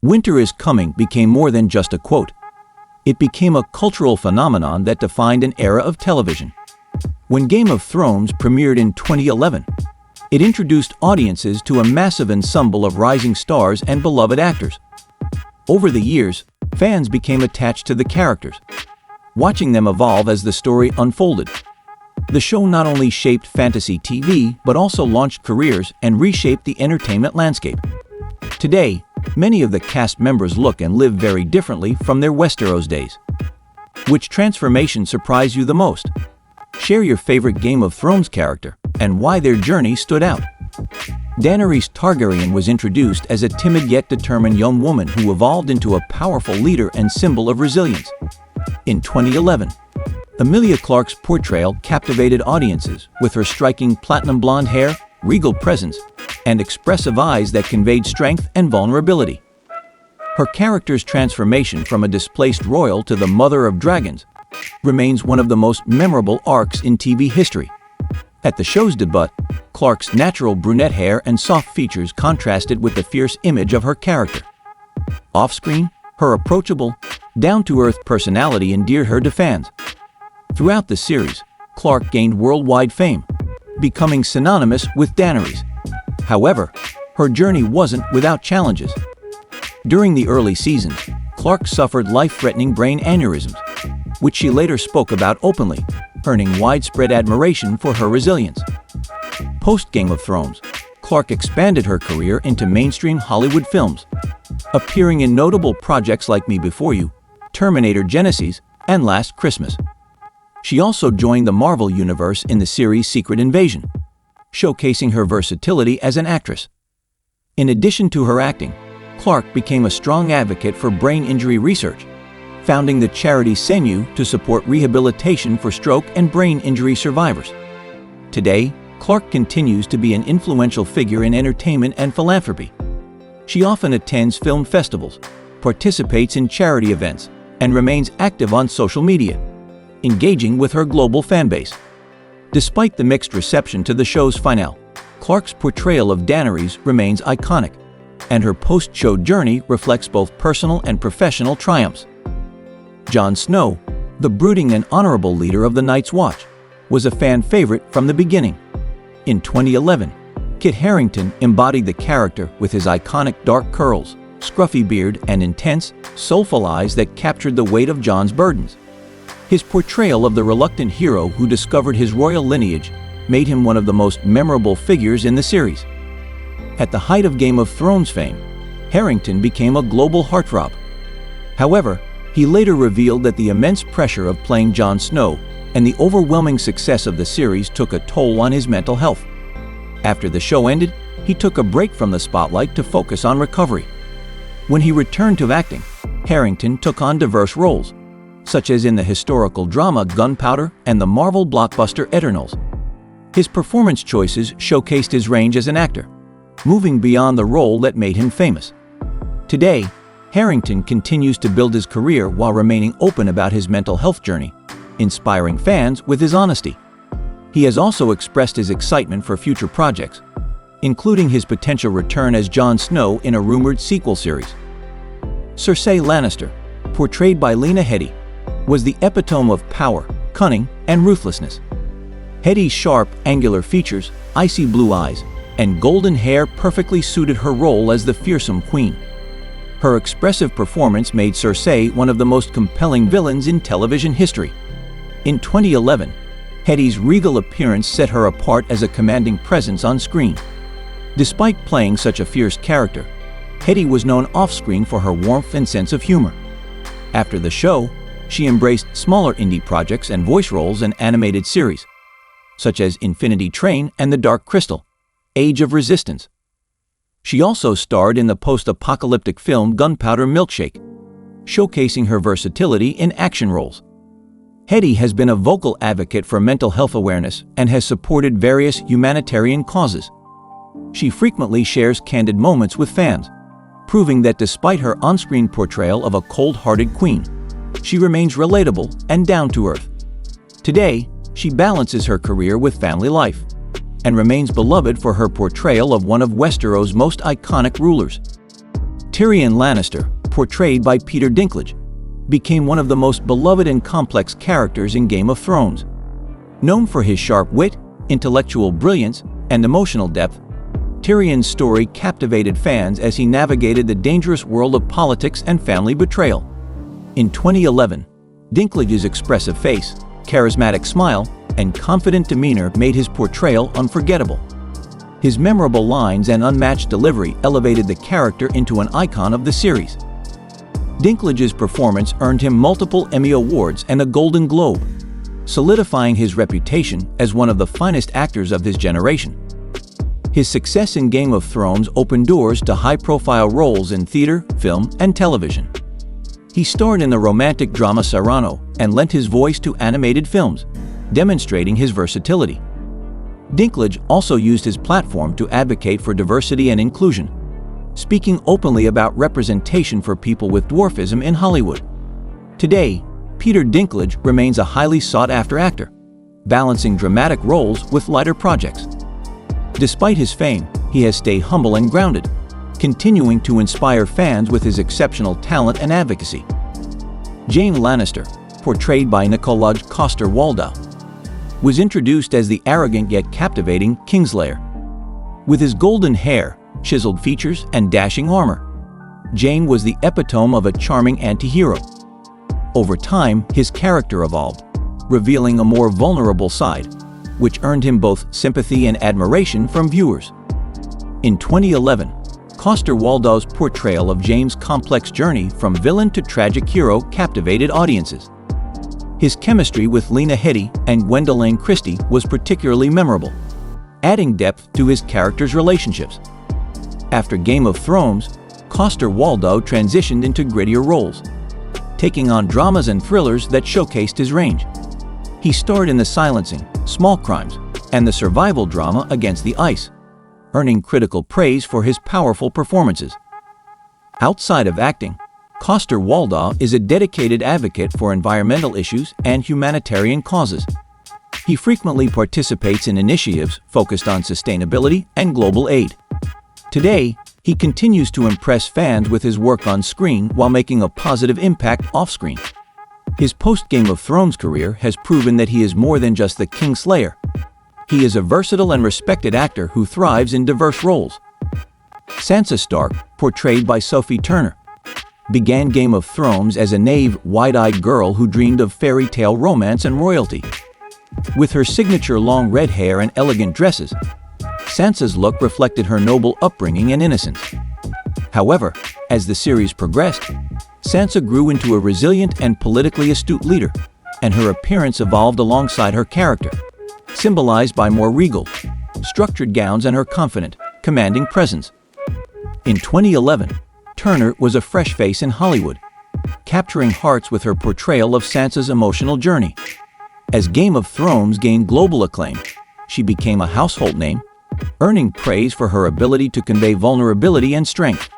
"Winter is coming" became more than just a quote. It became a cultural phenomenon that defined an era of television. When Game of Thrones premiered in 2011, it introduced audiences to a massive ensemble of rising stars and beloved actors. Over the years, fans became attached to the characters, watching them evolve as the story unfolded. The show not only shaped fantasy TV, but also launched careers and reshaped the entertainment landscape. Today, many of the cast members look and live very differently from their Westeros days. Which transformation surprised you the most? Share your favorite Game of Thrones character and why their journey stood out. Daenerys Targaryen was introduced as a timid yet determined young woman who evolved into a powerful leader and symbol of resilience. In 2011, Emilia Clarke's portrayal captivated audiences with her striking platinum blonde hair, regal presence, and expressive eyes that conveyed strength and vulnerability. Her character's transformation from a displaced royal to the mother of dragons remains one of the most memorable arcs in TV history. At the show's debut, Clarke's natural brunette hair and soft features contrasted with the fierce image of her character. Off-screen, her approachable, down-to-earth personality endeared her to fans. Throughout the series, Clarke gained worldwide fame, becoming synonymous with Daenerys. However, her journey wasn't without challenges. During the early seasons, Clarke suffered life-threatening brain aneurysms, which she later spoke about openly, earning widespread admiration for her resilience. Post-Game of Thrones, Clarke expanded her career into mainstream Hollywood films, appearing in notable projects like Me Before You, Terminator Genisys, and Last Christmas. She also joined the Marvel Universe in the series Secret Invasion, showcasing her versatility as an actress. In addition to her acting, Clarke became a strong advocate for brain injury research, founding the charity Senu to support rehabilitation for stroke and brain injury survivors. Today, Clarke continues to be an influential figure in entertainment and philanthropy. She often attends film festivals, participates in charity events, and remains active on social media, engaging with her global fanbase. Despite the mixed reception to the show's finale, Clarke's portrayal of Daenerys remains iconic, and her post-show journey reflects both personal and professional triumphs. Jon Snow, the brooding and honorable leader of the Night's Watch, was a fan favorite from the beginning. In 2011, Kit Harington embodied the character with his iconic dark curls, scruffy beard, and intense, soulful eyes that captured the weight of Jon's burdens. His portrayal of the reluctant hero who discovered his royal lineage made him one of the most memorable figures in the series. At the height of Game of Thrones fame, Harington became a global heartthrob. However, he later revealed that the immense pressure of playing Jon Snow and the overwhelming success of the series took a toll on his mental health. After the show ended, he took a break from the spotlight to focus on recovery. When he returned to acting, Harington took on diverse roles, such as in the historical drama Gunpowder and the Marvel blockbuster Eternals. His performance choices showcased his range as an actor, moving beyond the role that made him famous. Today, Harington continues to build his career while remaining open about his mental health journey, inspiring fans with his honesty. He has also expressed his excitement for future projects, including his potential return as Jon Snow in a rumored sequel series. Cersei Lannister, portrayed by Lena Headey, was the epitome of power, cunning, and ruthlessness. Headey's sharp, angular features, icy blue eyes, and golden hair perfectly suited her role as the fearsome queen. Her expressive performance made Cersei one of the most compelling villains in television history. In 2011, Headey's regal appearance set her apart as a commanding presence on screen. Despite playing such a fierce character, Headey was known off-screen for her warmth and sense of humor. After the show, she embraced smaller indie projects and voice roles in animated series, such as Infinity Train and The Dark Crystal, Age of Resistance. She also starred in the post-apocalyptic film Gunpowder Milkshake, showcasing her versatility in action roles. Headey has been a vocal advocate for mental health awareness and has supported various humanitarian causes. She frequently shares candid moments with fans, proving that despite her on-screen portrayal of a cold-hearted queen, she remains relatable and down-to-earth. Today, she balances her career with family life and remains beloved for her portrayal of one of Westeros' most iconic rulers. Tyrion Lannister, portrayed by Peter Dinklage, became one of the most beloved and complex characters in Game of Thrones. Known for his sharp wit, intellectual brilliance, and emotional depth, Tyrion's story captivated fans as he navigated the dangerous world of politics and family betrayal. In 2011, Dinklage's expressive face, charismatic smile, and confident demeanor made his portrayal unforgettable. His memorable lines and unmatched delivery elevated the character into an icon of the series. Dinklage's performance earned him multiple Emmy Awards and a Golden Globe, solidifying his reputation as one of the finest actors of his generation. His success in Game of Thrones opened doors to high-profile roles in theater, film, and television. He starred in the romantic drama Cyrano and lent his voice to animated films, demonstrating his versatility. Dinklage also used his platform to advocate for diversity and inclusion, speaking openly about representation for people with dwarfism in Hollywood. Today, Peter Dinklage remains a highly sought-after actor, balancing dramatic roles with lighter projects. Despite his fame, he has stayed humble and grounded, continuing to inspire fans with his exceptional talent and advocacy. Jaime Lannister, portrayed by Nikolaj Coster-Waldau, was introduced as the arrogant yet captivating Kingslayer. With his golden hair, chiseled features, and dashing armor, Jaime was the epitome of a charming anti-hero. Over time, his character evolved, revealing a more vulnerable side, which earned him both sympathy and admiration from viewers. In 2011, Coster-Waldau's portrayal of Jaime's complex journey from villain to tragic hero captivated audiences. His chemistry with Lena Headey and Gwendoline Christie was particularly memorable, adding depth to his characters' relationships. After Game of Thrones, Coster-Waldau transitioned into grittier roles, taking on dramas and thrillers that showcased his range. He starred in The Silencing, Small Crimes, and the survival drama Against the Ice, earning critical praise for his powerful performances. Outside of acting, Coster-Waldau is a dedicated advocate for environmental issues and humanitarian causes. He frequently participates in initiatives focused on sustainability and global aid. Today, he continues to impress fans with his work on screen while making a positive impact off-screen. His post-Game of Thrones career has proven that he is more than just the Kingslayer. He is a versatile and respected actor who thrives in diverse roles. Sansa Stark, portrayed by Sophie Turner, began Game of Thrones as a naive, wide-eyed girl who dreamed of fairy tale romance and royalty. With her signature long red hair and elegant dresses, Sansa's look reflected her noble upbringing and innocence. However, as the series progressed, Sansa grew into a resilient and politically astute leader, and her appearance evolved alongside her character, symbolized by more regal, structured gowns and her confident, commanding presence. In 2011, Turner was a fresh face in Hollywood, capturing hearts with her portrayal of Sansa's emotional journey. As Game of Thrones gained global acclaim, she became a household name, earning praise for her ability to convey vulnerability and strength.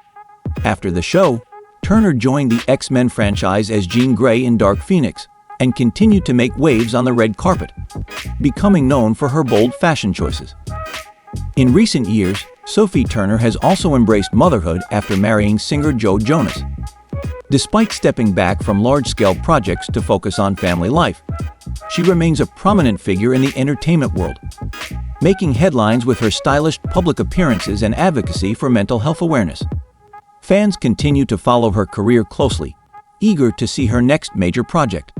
After the show, Turner joined the X-Men franchise as Jean Grey in Dark Phoenix and continued to make waves on the red carpet, becoming known for her bold fashion choices. In recent years, Sophie Turner has also embraced motherhood after marrying singer Joe Jonas. Despite stepping back from large-scale projects to focus on family life, she remains a prominent figure in the entertainment world, making headlines with her stylish public appearances and advocacy for mental health awareness. Fans continue to follow her career closely, eager to see her next major project.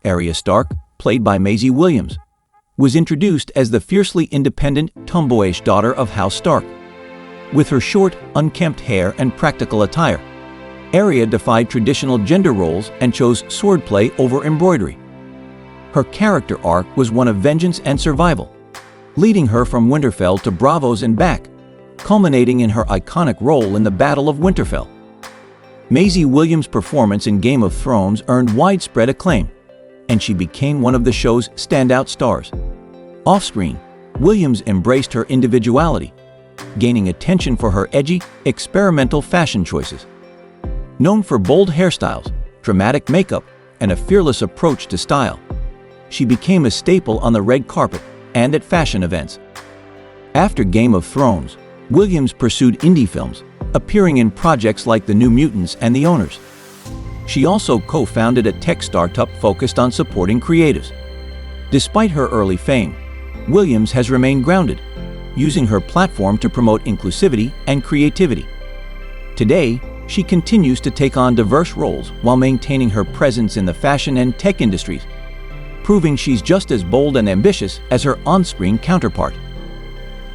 Arya Stark, played by Maisie Williams, was introduced as the fiercely independent, tomboyish daughter of House Stark. With her short, unkempt hair and practical attire, Arya defied traditional gender roles and chose swordplay over embroidery. Her character arc was one of vengeance and survival, leading her from Winterfell to Braavos and back, culminating in her iconic role in the Battle of Winterfell. Maisie Williams' performance in Game of Thrones earned widespread acclaim, and she became one of the show's standout stars. Off-screen, Williams embraced her individuality, gaining attention for her edgy, experimental fashion choices. Known for bold hairstyles, dramatic makeup, and a fearless approach to style, she became a staple on the red carpet and at fashion events. After Game of Thrones, Williams pursued indie films, appearing in projects like The New Mutants and The Owners. She also co-founded a tech startup focused on supporting creatives. Despite her early fame, Williams has remained grounded, using her platform to promote inclusivity and creativity. Today, she continues to take on diverse roles while maintaining her presence in the fashion and tech industries, proving she's just as bold and ambitious as her on-screen counterpart.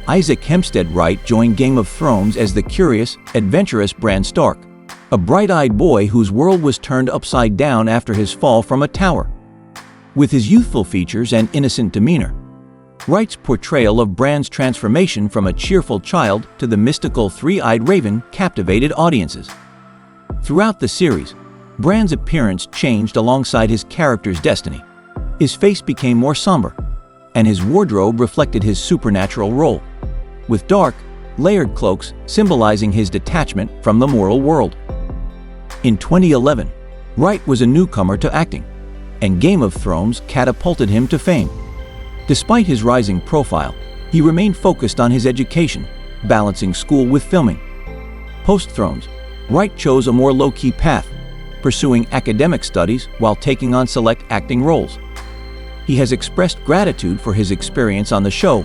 Isaac Hempstead Wright joined Game of Thrones as the curious, adventurous Bran Stark, a bright-eyed boy whose world was turned upside down after his fall from a tower. With his youthful features and innocent demeanor, Wright's portrayal of Bran's transformation from a cheerful child to the mystical three-eyed raven captivated audiences. Throughout the series, Bran's appearance changed alongside his character's destiny. His face became more somber, and his wardrobe reflected his supernatural role, with dark, layered cloaks symbolizing his detachment from the moral world. In 2011, Wright was a newcomer to acting, and Game of Thrones catapulted him to fame. Despite his rising profile, he remained focused on his education, balancing school with filming. Post-Thrones, Wright chose a more low-key path, pursuing academic studies while taking on select acting roles. He has expressed gratitude for his experience on the show,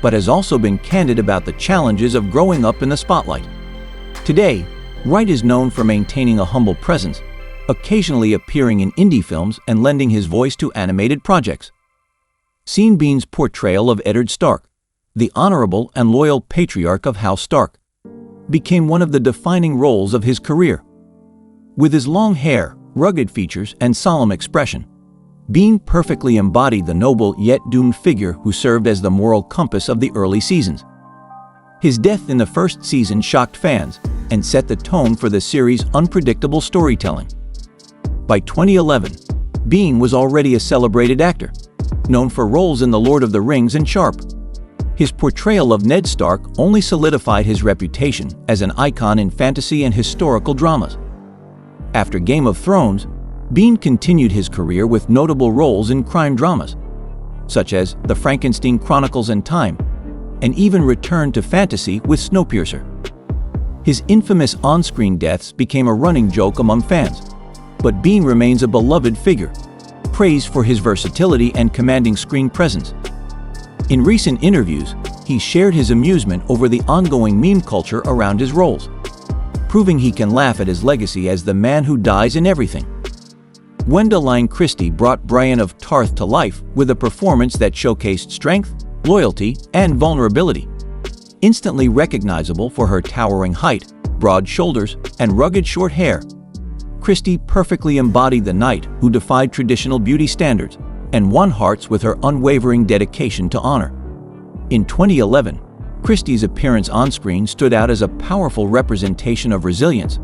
but has also been candid about the challenges of growing up in the spotlight. Today, Wright is known for maintaining a humble presence, occasionally appearing in indie films and lending his voice to animated projects. Sean Bean's portrayal of Eddard Stark, the honorable and loyal patriarch of House Stark, became one of the defining roles of his career. With his long hair, rugged features, and solemn expression, Bean perfectly embodied the noble yet doomed figure who served as the moral compass of the early seasons. His death in the first season shocked fans and set the tone for the series' unpredictable storytelling. By 2011, Bean was already a celebrated actor, known for roles in The Lord of the Rings and Sharp. His portrayal of Ned Stark only solidified his reputation as an icon in fantasy and historical dramas. After Game of Thrones, Bean continued his career with notable roles in crime dramas, such as The Frankenstein Chronicles and Time, and even returned to fantasy with Snowpiercer. His infamous on-screen deaths became a running joke among fans, but Bean remains a beloved figure, praised for his versatility and commanding screen presence. In recent interviews, he shared his amusement over the ongoing meme culture around his roles, proving he can laugh at his legacy as the man who dies in everything. Gwendoline Christie brought Brienne of Tarth to life with a performance that showcased strength, loyalty, and vulnerability. Instantly recognizable for her towering height, broad shoulders, and rugged short hair, Christie perfectly embodied the knight who defied traditional beauty standards and won hearts with her unwavering dedication to honor. In 2011, Christie's appearance on-screen stood out as a powerful representation of resilience,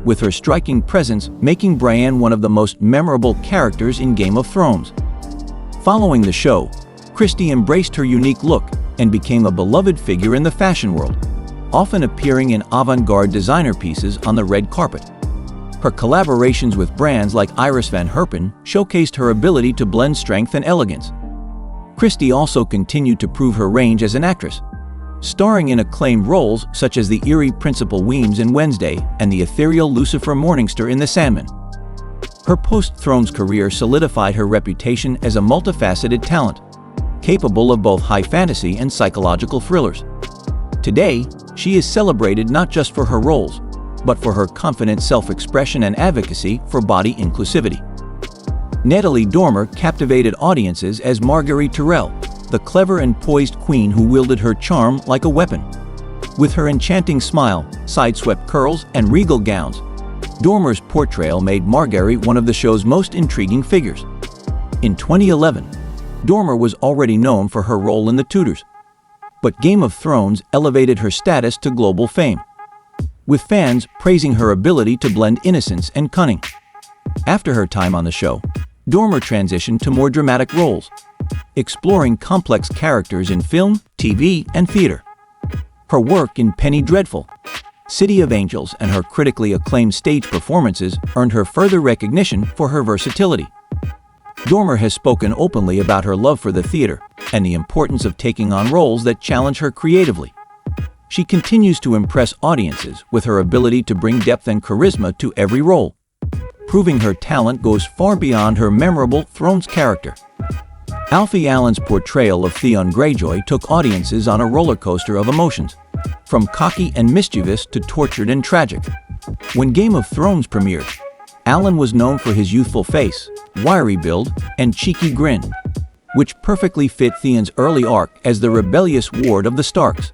with her striking presence making Brienne one of the most memorable characters in Game of Thrones. Following the show, Christie embraced her unique look and became a beloved figure in the fashion world, often appearing in avant-garde designer pieces on the red carpet. Her collaborations with brands like Carice van Houten showcased her ability to blend strength and elegance. Christie also continued to prove her range as an actress, starring in acclaimed roles such as the eerie Principal Weems in Wednesday and the ethereal Lucifer Morningstar in The Sandman. Her post-Thrones career solidified her reputation as a multifaceted talent, capable of both high fantasy and psychological thrillers. Today, she is celebrated not just for her roles, but for her confident self-expression and advocacy for body inclusivity. Natalie Dormer captivated audiences as Marguerite Tyrell, the clever and poised queen who wielded her charm like a weapon. With her enchanting smile, side-swept curls, and regal gowns, Dormer's portrayal made Marguerite one of the show's most intriguing figures. In 2011, Dormer was already known for her role in The Tudors, but Game of Thrones elevated her status to global fame, with fans praising her ability to blend innocence and cunning. After her time on the show, Dormer transitioned to more dramatic roles, exploring complex characters in film, TV, and theater. Her work in Penny Dreadful, City of Angels, and her critically acclaimed stage performances earned her further recognition for her versatility. Dormer has spoken openly about her love for the theater and the importance of taking on roles that challenge her creatively. She continues to impress audiences with her ability to bring depth and charisma to every role, proving her talent goes far beyond her memorable Thrones character. Alfie Allen's portrayal of Theon Greyjoy took audiences on a roller coaster of emotions, from cocky and mischievous to tortured and tragic. When Game of Thrones premiered, Allen was known for his youthful face, wiry build, and cheeky grin, which perfectly fit Theon's early arc as the rebellious ward of the Starks.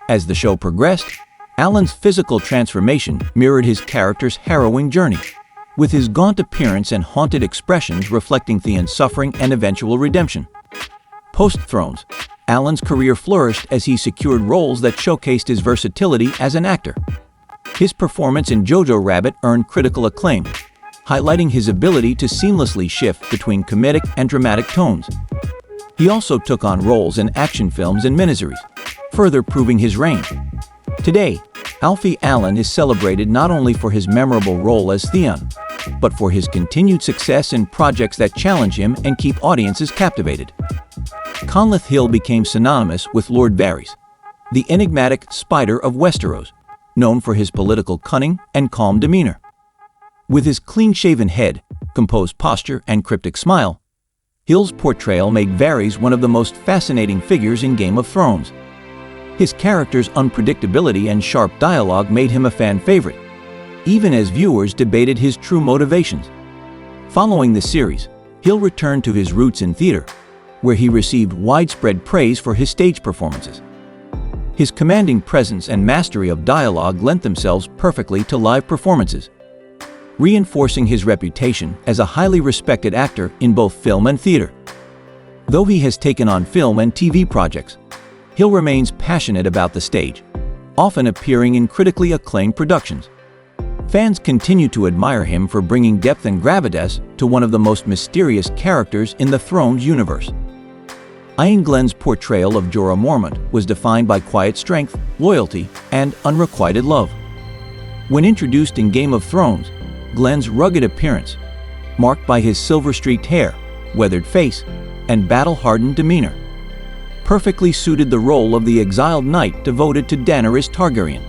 As the show progressed, Allen's physical transformation mirrored his character's harrowing journey, with his gaunt appearance and haunted expressions reflecting Theon's suffering and eventual redemption. Post-Thrones, Allen's career flourished as he secured roles that showcased his versatility as an actor. His performance in Jojo Rabbit earned critical acclaim, highlighting his ability to seamlessly shift between comedic and dramatic tones. He also took on roles in action films and miniseries, further proving his range. Today, Alfie Allen is celebrated not only for his memorable role as Theon, but for his continued success in projects that challenge him and keep audiences captivated. Conleth Hill became synonymous with Lord Varys, the enigmatic Spider of Westeros, known for his political cunning and calm demeanor. With his clean-shaven head, composed posture, and cryptic smile, Hill's portrayal made Varys one of the most fascinating figures in Game of Thrones. His character's unpredictability and sharp dialogue made him a fan favorite, even as viewers debated his true motivations. Following the series, Hill returned to his roots in theater, where he received widespread praise for his stage performances. His commanding presence and mastery of dialogue lent themselves perfectly to live performances, reinforcing his reputation as a highly respected actor in both film and theater. Though he has taken on film and TV projects, Hill remains passionate about the stage, often appearing in critically acclaimed productions. Fans continue to admire him for bringing depth and gravitas to one of the most mysterious characters in the Thrones universe. Iain Glen's portrayal of Jorah Mormont was defined by quiet strength, loyalty, and unrequited love. When introduced in Game of Thrones, Glen's rugged appearance, marked by his silver-streaked hair, weathered face, and battle-hardened demeanor, perfectly suited the role of the exiled knight devoted to Daenerys Targaryen.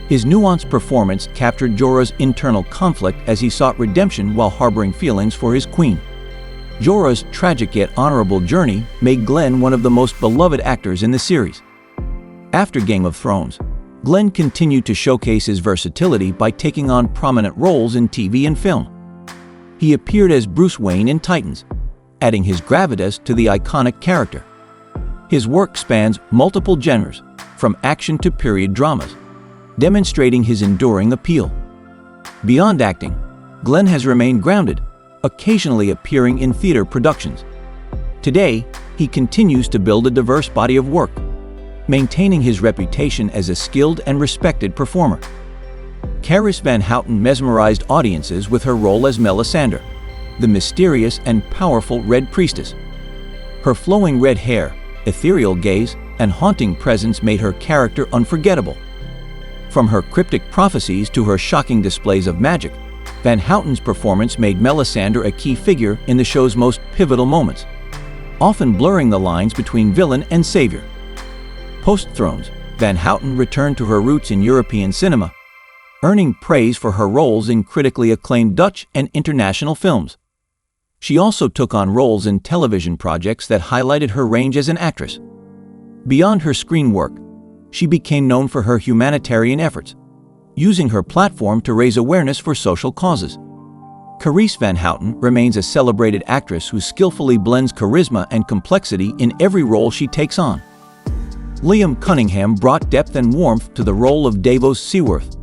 His nuanced performance captured Jorah's internal conflict as he sought redemption while harboring feelings for his queen. Jorah's tragic yet honorable journey made Glen one of the most beloved actors in the series. After Game of Thrones, Glen continued to showcase his versatility by taking on prominent roles in TV and film. He appeared as Bruce Wayne in Titans, adding his gravitas to the iconic character. His work spans multiple genres, from action to period dramas, demonstrating his enduring appeal. Beyond acting, Glen has remained grounded, occasionally appearing in theater productions. Today, he continues to build a diverse body of work, maintaining his reputation as a skilled and respected performer. Carice van Houten mesmerized audiences with her role as Melisandre, the mysterious and powerful Red Priestess. Her flowing red hair, ethereal gaze, and haunting presence made her character unforgettable. From her cryptic prophecies to her shocking displays of magic, Van Houten's performance made Melisandre a key figure in the show's most pivotal moments, often blurring the lines between villain and savior. Post-Thrones, Van Houten returned to her roots in European cinema, earning praise for her roles in critically acclaimed Dutch and international films. She also took on roles in television projects that highlighted her range as an actress. Beyond her screen work, she became known for her humanitarian efforts, using her platform to raise awareness for social causes. Carice van Houten remains a celebrated actress who skillfully blends charisma and complexity in every role she takes on. Liam Cunningham brought depth and warmth to the role of Davos Seaworth,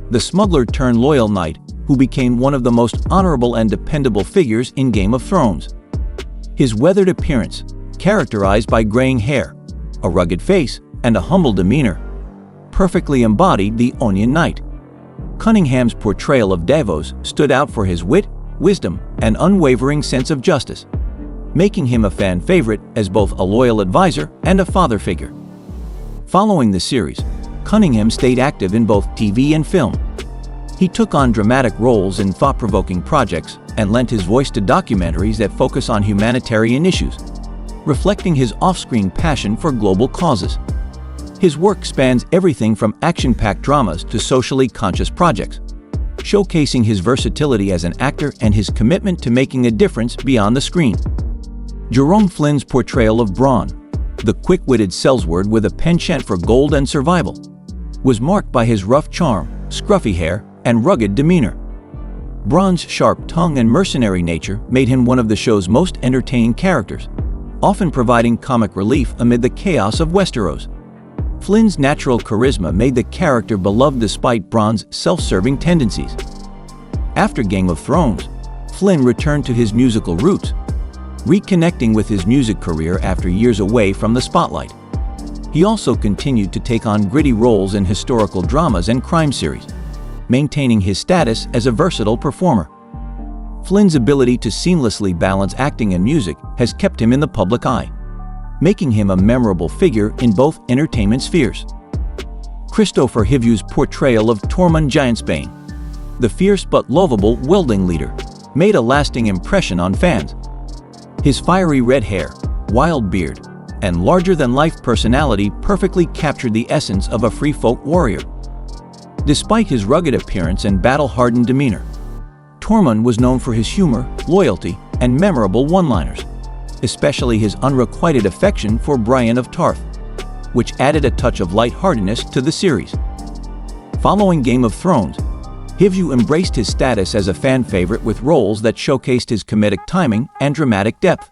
the smuggler-turned-loyal knight who became one of the most honorable and dependable figures in Game of Thrones. His weathered appearance, characterized by graying hair, a rugged face, and a humble demeanor, perfectly embodied the Onion Knight. Cunningham's portrayal of Davos stood out for his wit, wisdom, and unwavering sense of justice, making him a fan favorite as both a loyal advisor and a father figure. Following the series, Cunningham stayed active in both TV and film. He took on dramatic roles in thought-provoking projects and lent his voice to documentaries that focus on humanitarian issues, reflecting his off-screen passion for global causes. His work spans everything from action-packed dramas to socially conscious projects, showcasing his versatility as an actor and his commitment to making a difference beyond the screen. Jerome Flynn's portrayal of Bronn, the quick-witted Sellsword with a penchant for gold and survival, was marked by his rough charm, scruffy hair, and rugged demeanor. Bronn's sharp tongue and mercenary nature made him one of the show's most entertaining characters, often providing comic relief amid the chaos of Westeros. Flynn's natural charisma made the character beloved despite Bronn's self-serving tendencies. After Game of Thrones, Flynn returned to his musical roots, reconnecting with his music career after years away from the spotlight. He also continued to take on gritty roles in historical dramas and crime series, maintaining his status as a versatile performer. Flynn's ability to seamlessly balance acting and music has kept him in the public eye, making him a memorable figure in both entertainment spheres. Kristofer Hivju's portrayal of Tormund Giantsbane, the fierce but lovable Wilding leader, made a lasting impression on fans. His fiery red hair, wild beard, and larger-than-life personality perfectly captured the essence of a free-folk warrior. Despite his rugged appearance and battle-hardened demeanor, Tormund was known for his humor, loyalty, and memorable one-liners, especially his unrequited affection for Brienne of Tarth, which added a touch of lightheartedness to the series. Following Game of Thrones, Hivju embraced his status as a fan favorite with roles that showcased his comedic timing and dramatic depth.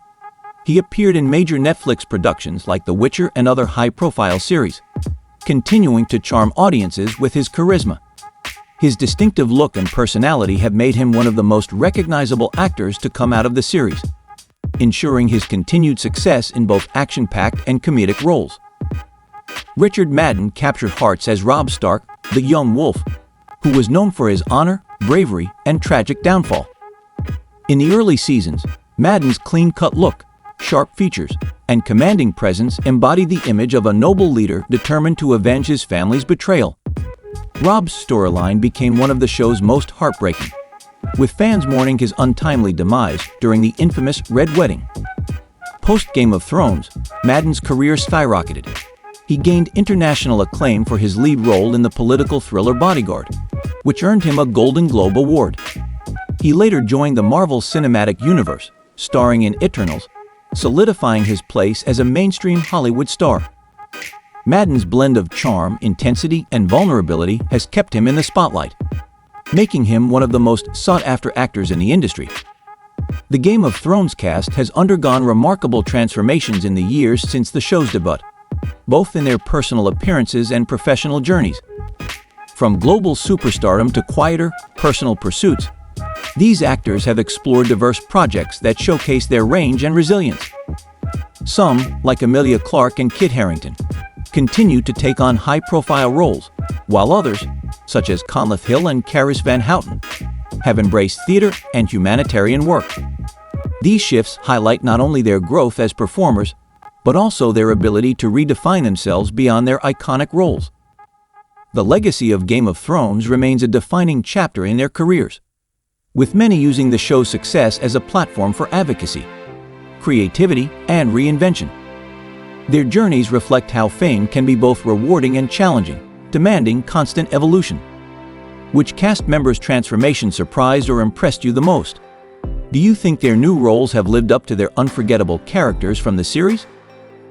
He appeared in major Netflix productions like The Witcher and other high-profile series, continuing to charm audiences with his charisma. His distinctive look and personality have made him one of the most recognizable actors to come out of the series, ensuring his continued success in both action-packed and comedic roles. Richard Madden captured hearts as Robb Stark, the young wolf, who was known for his honor, bravery, and tragic downfall. In the early seasons, Madden's clean-cut look, sharp features, and commanding presence embodied the image of a noble leader determined to avenge his family's betrayal. Robb's storyline became one of the show's most heartbreaking, with fans mourning his untimely demise during the infamous Red Wedding. Post-Game of Thrones, Madden's career skyrocketed. He gained international acclaim for his lead role in the political thriller Bodyguard, which earned him a Golden Globe Award. He later joined the Marvel Cinematic Universe, starring in Eternals, solidifying his place as a mainstream Hollywood star. Madden's blend of charm, intensity, and vulnerability has kept him in the spotlight, making him one of the most sought-after actors in the industry. The Game of Thrones cast has undergone remarkable transformations in the years since the show's debut, both in their personal appearances and professional journeys. From global superstardom to quieter, personal pursuits, these actors have explored diverse projects that showcase their range and resilience. Some, like Emilia Clarke and Kit Harington, continue to take on high-profile roles, while others, such as Conleth Hill and Carice van Houten, have embraced theater and humanitarian work. These shifts highlight not only their growth as performers, but also their ability to redefine themselves beyond their iconic roles. The legacy of Game of Thrones remains a defining chapter in their careers, with many using the show's success as a platform for advocacy, creativity, and reinvention. Their journeys reflect how fame can be both rewarding and challenging, demanding constant evolution. Which cast members' transformation surprised or impressed you the most? Do you think their new roles have lived up to their unforgettable characters from the series?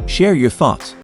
Share your thoughts.